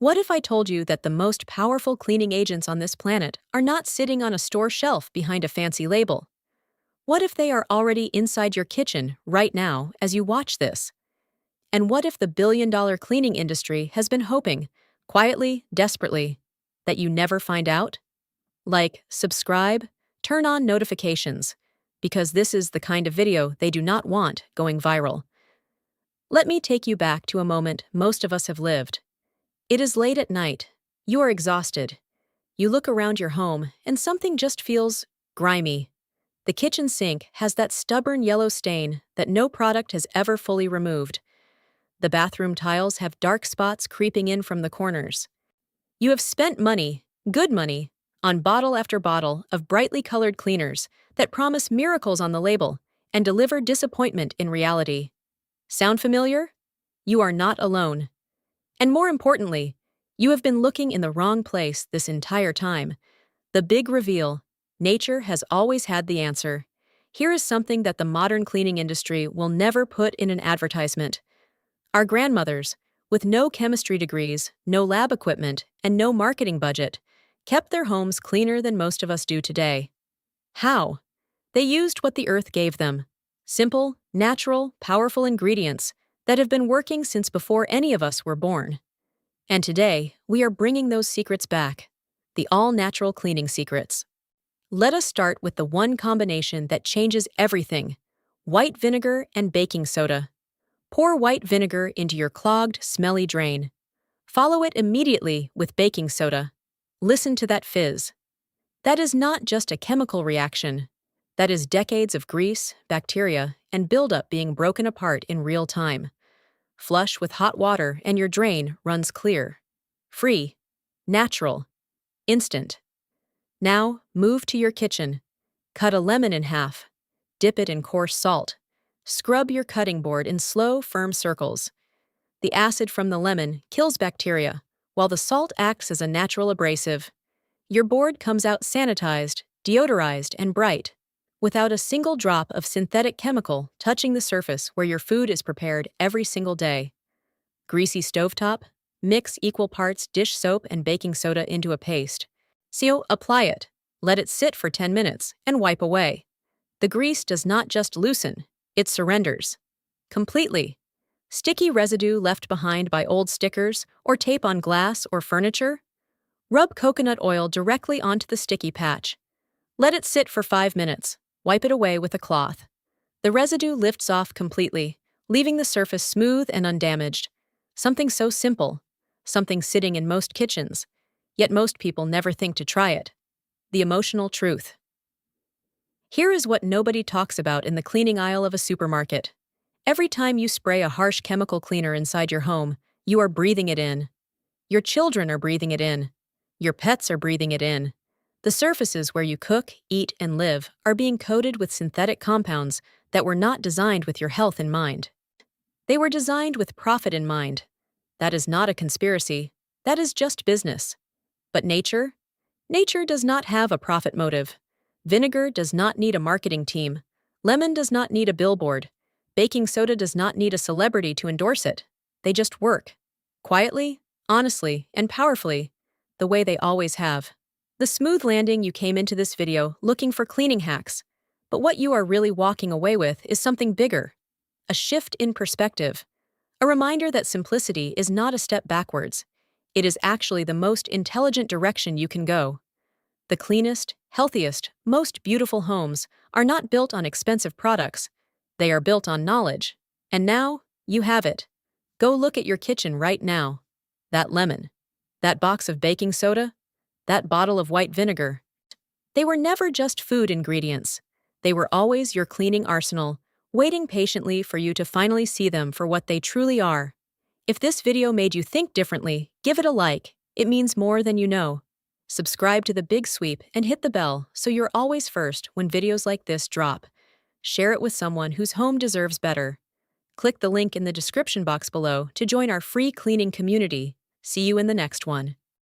What if I told you that the most powerful cleaning agents on this planet are not sitting on a store shelf behind a fancy label? What if they are already inside your kitchen right now as you watch this? And what if the billion-dollar cleaning industry has been hoping, quietly, desperately, that you never find out? Like, subscribe, turn on notifications, because this is the kind of video they do not want going viral. Let me take you back to a moment most of us have lived. It is late at night. You are exhausted. You look around your home and something just feels grimy. The kitchen sink has that stubborn yellow stain that no product has ever fully removed. The bathroom tiles have dark spots creeping in from the corners. You have spent money, good money, on bottle after bottle of brightly colored cleaners that promise miracles on the label and deliver disappointment in reality. Sound familiar? You are not alone. And more importantly, you have been looking in the wrong place this entire time. The big reveal: nature has always had the answer. Here is something that the modern cleaning industry will never put in an advertisement. Our grandmothers, with no chemistry degrees, no lab equipment, and no marketing budget, kept their homes cleaner than most of us do today. How? They used what the earth gave them: simple, natural, powerful ingredients that have been working since before any of us were born. And today, we are bringing those secrets back, the all-natural cleaning secrets. Let us start with the one combination that changes everything: white vinegar and baking soda. Pour white vinegar into your clogged, smelly drain. Follow it immediately with baking soda. Listen to that fizz. That is not just a chemical reaction. That is decades of grease, bacteria, and buildup being broken apart in real time. Flush with hot water and your drain runs clear. Free. Natural. Instant. Now, move to your kitchen. Cut a lemon in half. Dip it in coarse salt. Scrub your cutting board in slow, firm circles. The acid from the lemon kills bacteria, while the salt acts as a natural abrasive. Your board comes out sanitized, deodorized, and bright, without a single drop of synthetic chemical touching the surface where your food is prepared every single day. Greasy stovetop? Mix equal parts dish soap and baking soda into a paste. Apply it. Let it sit for 10 minutes and wipe away. The grease does not just loosen, it surrenders. Completely. Sticky residue left behind by old stickers or tape on glass or furniture? Rub coconut oil directly onto the sticky patch. Let it sit for 5 minutes. Wipe it away with a cloth. The residue lifts off completely, leaving the surface smooth and undamaged. Something so simple. Something sitting in most kitchens. Yet most people never think to try it. The emotional truth. Here is what nobody talks about in the cleaning aisle of a supermarket. Every time you spray a harsh chemical cleaner inside your home, you are breathing it in. Your children are breathing it in. Your pets are breathing it in. The surfaces where you cook, eat, and live are being coated with synthetic compounds that were not designed with your health in mind. They were designed with profit in mind. That is not a conspiracy. That is just business. But nature? Nature does not have a profit motive. Vinegar does not need a marketing team. Lemon does not need a billboard. Baking soda does not need a celebrity to endorse it. They just work. Quietly, honestly, and powerfully, the way they always have. The smooth landing you came into this video looking for cleaning hacks, but what you are really walking away with is something bigger. A shift in perspective. A reminder that simplicity is not a step backwards. It is actually the most intelligent direction you can go. The cleanest, healthiest, most beautiful homes are not built on expensive products. They are built on knowledge. And now, you have it. Go look at your kitchen right now. That lemon. That box of baking soda. That bottle of white vinegar. They were never just food ingredients. They were always your cleaning arsenal, waiting patiently for you to finally see them for what they truly are. If this video made you think differently, give it a like. It means more than you know. Subscribe to The Big Sweep and hit the bell so you're always first when videos like this drop. Share it with someone whose home deserves better. Click the link in the description box below to join our free cleaning community. See you in the next one.